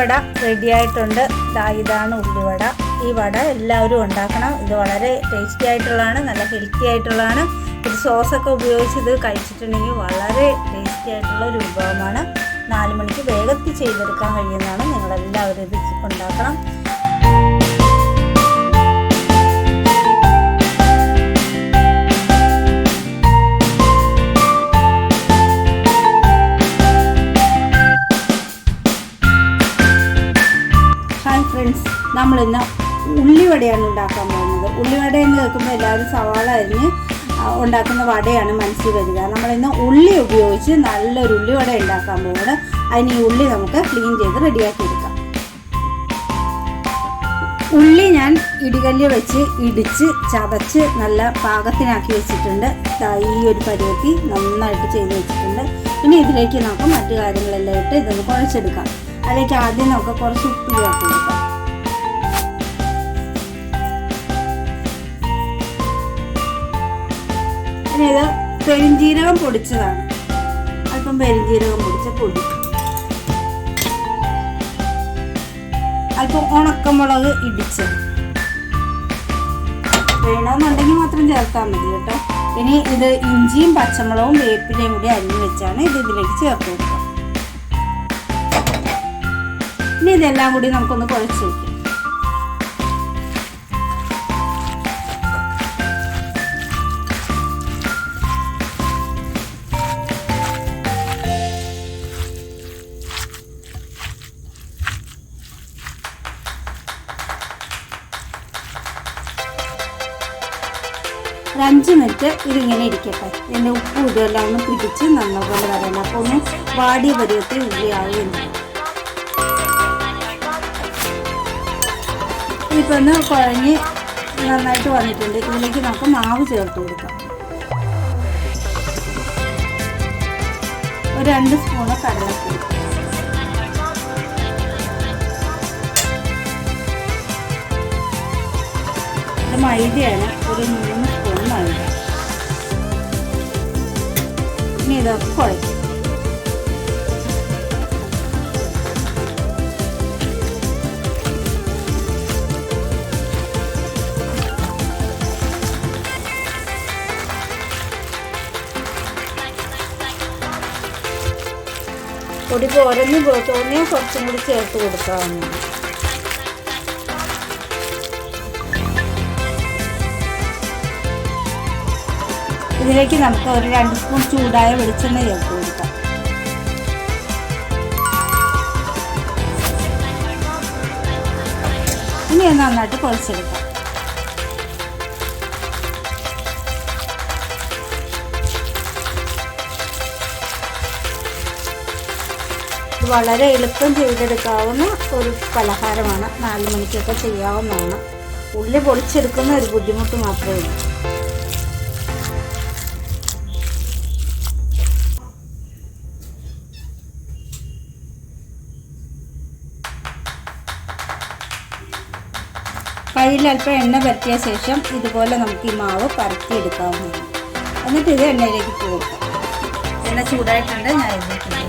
ഉള്ളിവട റെഡി ആയിട്ടുണ്ട്. ഇതാണ് ഉള്ളിവട. ഈ വട എല്ലാവരും ഉണ്ടാക്കണം. ഇത് വളരെ ടേസ്റ്റി ആയിട്ടുള്ളതാണ്, നല്ല ഹെൽത്തി ആയിട്ടുള്ളതാണ്. ഇത് സോസൊക്കെ ഉപയോഗിച്ച് ഇത് കഴിച്ചിട്ടുണ്ടെങ്കിൽ വളരെ ടേസ്റ്റി ആയിട്ടുള്ള ഒരു വിഭവമാണ്. 4 മണിക്ക് വേഗത്തിൽ ചെയ്തെടുക്കാൻ കഴിയുന്നതാണ്. നിങ്ങളെല്ലാവരും ഇത് ഉണ്ടാക്കണം. ഹായ് ഫ്രണ്ട്സ്, നമ്മളിന്ന് ഉള്ളിവടയാണ് ഉണ്ടാക്കാൻ പോകുന്നത്. ഉള്ളിവട എന്ന് കേൾക്കുമ്പോൾ എല്ലാവരും സവാള അരിഞ്ഞ് ഉണ്ടാക്കുന്ന വടയാണ് മനസ്സിൽ വരിക. നമ്മളിന്ന് ഉള്ളി ഉപയോഗിച്ച് നല്ലൊരു ഉള്ളിവട ഉണ്ടാക്കാൻ പോകുന്നത്. അതിന് ഈ ഉള്ളി നമുക്ക് ക്ലീൻ ചെയ്ത് റെഡിയാക്കി എടുക്കാം. ഉള്ളി ഞാൻ ഇടികല്ല് വെച്ച് ഇടിച്ച് ചതച്ച് നല്ല പാകത്തിനാക്കി വെച്ചിട്ടുണ്ട്. ഈ ഒരു പരുവത്തി നന്നായിട്ട് ചെയ്ത് വെച്ചിട്ടുണ്ട്. ഇനി ഇതിലേക്ക് നമുക്ക് മറ്റു കാര്യങ്ങളെല്ലാം ഇട്ട് ഇതൊന്ന് കുഴച്ചെടുക്കാം. അതിലേക്ക് ആദ്യം നമുക്ക് കുറച്ച് ഉപ്പ് ചേർത്ത് കൊടുക്കാം. ഇനി ഇത് പെരിഞ്ജീരകം പൊടിച്ചതാണ്. അല്പം പെരിഞ്ജീരകം പൊടിച്ച പൊടി, അല്പം ഉണക്കമുളക് ഇടിച്ചത്, വേണമെന്നുണ്ടെങ്കിൽ മാത്രം ചേർത്താൽ മതി കേട്ടോ. ഇനി ഇത് ഇഞ്ചിയും പച്ചമുളകും വേപ്പിലയും കൂടി അരിഞ്ഞു വെച്ചാണ് ഇത് ഇതിലേക്ക് ചേർത്ത് കൊടുക്കുക. ഇനി ഇതെല്ലാം കൂടി നമുക്കൊന്ന് കുഴച്ച് വയ്ക്കാം. ഒരു 5 മിനിറ്റ് ഇതിങ്ങനെ ഇരിക്കട്ടെ. ഇതിൻ്റെ ഉപ്പും ഇതെല്ലാം ഒന്ന് പിടിച്ച് നന്നപോലെ വരണം. അപ്പോൾ ഒന്ന് വാടിയ പരുവത്തിൽ ഉള്ളിയാവുകയും ഇതിപ്പോൾ ഒന്ന് കുഴഞ്ഞ് നന്നായിട്ട് വന്നിട്ടുണ്ട്. ഇതിലേക്ക് നമുക്ക് മാവ് ചേർത്ത് കൊടുക്കാം. ഒരു 2 സ്പൂണ് കടലപ്പൊടി, ഇത് മൈദയാണ്, ഒരു 3 സ്പൂൺ മൈദ. ഇനി ഇതൊക്കെ കുഴയ്ക്കും. പൊടി പോരഞ്ഞ് തോന്നിയാൽ കുറച്ചും കൂടി ചേർത്ത് കൊടുക്കാവുന്നതാണ്. ഇതിലേക്ക് നമുക്ക് ഒരു 2 സ്പൂൺ ചൂടായ വെളിച്ചെണ്ണ ചേർത്ത് കൊടുക്കാം. ഇനി നന്നായിട്ട് കുഴച്ചെടുക്കാം. ഇത് വളരെ എളുപ്പം ചെയ്തെടുക്കാവുന്ന ഒരു പലഹാരമാണ്. 4 മണിക്കൊക്കെ ചെയ്യാവുന്നതാണ്. ഉള്ളി പൊളിച്ചെടുക്കുന്ന ഒരു ബുദ്ധിമുട്ട് മാത്രമേ ഉള്ളൂ. കയ്യിൽ അല്പം എണ്ണ പരത്തിയ ശേഷം ഇതുപോലെ നമുക്ക് ഈ മാവ് പരത്തിയെടുക്കാവുന്നതാണ്. എന്നിട്ട് ഇത് എണ്ണയിലേക്ക് ഇട്ട് കൊടുക്കാം. എണ്ണ ചൂടായിട്ടുണ്ട്, ഞാൻ ഇതിലേക്ക് ഇടും.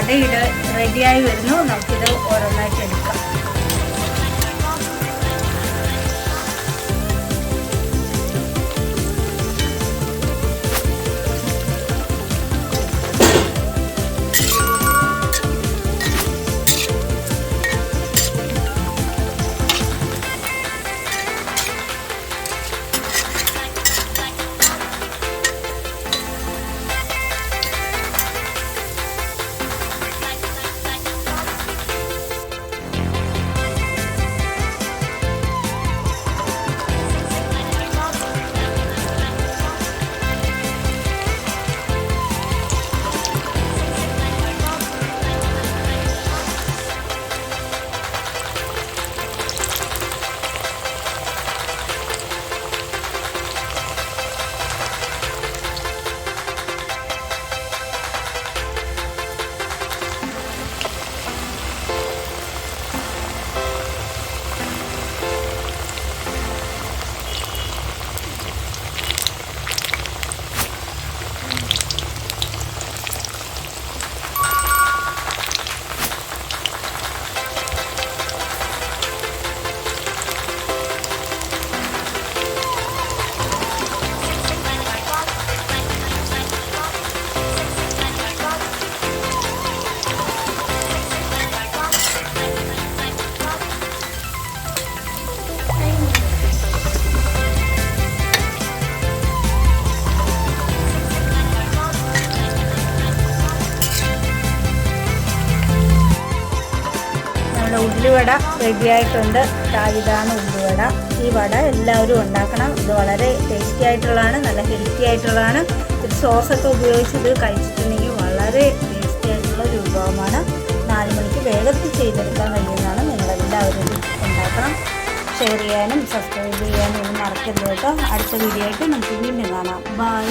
വട റെഡിയായി വരുന്നു. നമുക്കിത് ഓരോന്നായിട്ട് എടുക്കാം. ഉള്ളിവട റെഡിയായിട്ടുണ്ട്. ഇതാണ് ഉള്ളിവട. ഈ വട എല്ലാവരും ഉണ്ടാക്കണം. ഇത് വളരെ ടേസ്റ്റി ആയിട്ടുള്ളതാണ്, നല്ല ഹെൽത്തി ആയിട്ടുള്ളതാണ്. ഇത് സോസൊക്കെ ഉപയോഗിച്ച് ഇത് കഴിച്ചിട്ടുണ്ടെങ്കിൽ വളരെ ടേസ്റ്റി ആയിട്ടുള്ള ഒരു വിഭവമാണ്. 4 മണിക്ക് വേഗത്തിൽ ചെയ്തെടുക്കാൻ കഴിയുന്നതാണ്. നിങ്ങളെല്ലാവരും ഉണ്ടാക്കണം. ഷെയർ ചെയ്യാനും സബ്സ്ക്രൈബ് ചെയ്യാനും ഒന്നും മറക്കരുത് കേട്ടോ. അടുത്ത വീഡിയോ ആയിട്ട് നമുക്ക് വീണ്ടും കാണാം. By.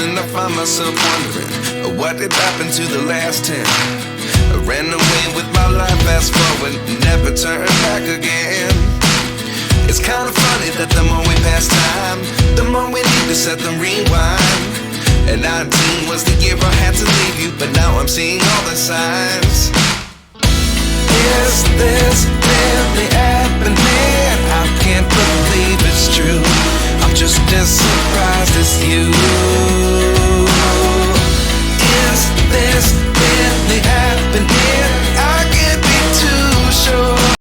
And I find myself wondering what did happen to the last 10. I ran away with my life, fast forward, never turn back again. It's kind of funny that the more we pass time, the more we need to set the rewind. And 19 was the year I had to leave you, but now I'm seeing all the signs. Is this really happening?